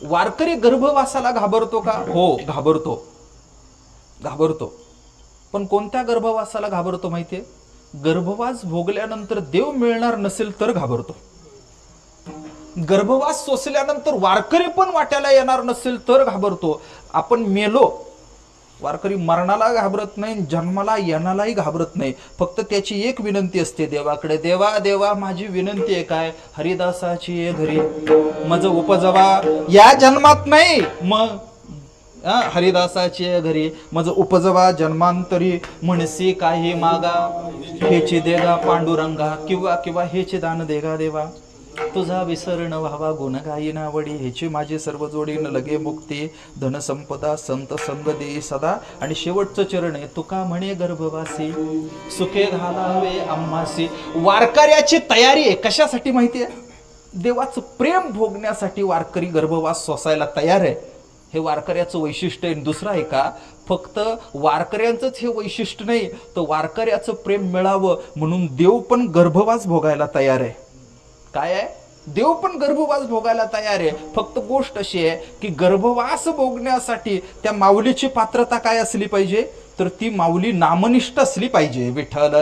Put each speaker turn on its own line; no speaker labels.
वारकरी गर्भवासाला घाबरतो का? हो, घाबरतो. घाबरतो. पण कोणत्या गर्भवासाला घाबरतो माहितीये? गर्भवास भोगल्यानंतर देव मिळणार नसेल तर घाबरतो. गर्भवास सोसल्यानंतर वारकरी पण वाट्याला येणार नसेल तर घाबरतो. आपण मेलो, वारकरी मरणाला घाबरत नाही, जन्माला येण्यालाही घाबरत नाही. फक्त त्याची एक विनंती असते देवाकडे, देवा देवा माझी विनंती आहे काय? हरिदासाची ये घरी मज उपजवा. या जन्मात नाही, मग हरिदासाची घरी मज उपजवा जन्मांतरी. म्हणसी काही मागा हेची देगा पांडुरंगा, किंवा किंवा हेचे दान देगा देवा. तुझा विसरण व्हावा गुण गायी नावडी, हेची माझी सर्व जोडीन लगे मुक्ती. धनसंपदा संत संग देई सदा. आणि शेवटचं चरण आहे, तुका म्हणे गर्भवासी सुखे घालावे आम्हासी. वारकऱ्याची तयारी आहे कशासाठी माहिती आहे? देवाचं प्रेम भोगण्यासाठी वारकरी गर्भवास सोसायला तयार आहे. हे वारकऱ्याचं वैशिष्ट्य आहे. दुसरं आहे का, फक्त वारकऱ्यांचंच हे वैशिष्ट्य नाही, तर वारकऱ्याचं प्रेम मिळावं म्हणून देव पण गर्भवास भोगायला तयार आहे. काय आहे? देव पण गर्भवास भोगायला तयार आहे. फक्त गोष्ट अशी आहे की गर्भवास भोगण्यासाठी त्या माऊलीची पात्रता काय असली पाहिजे? तर ती माऊली नामनिष्ठ असली पाहिजे. विठ्ठल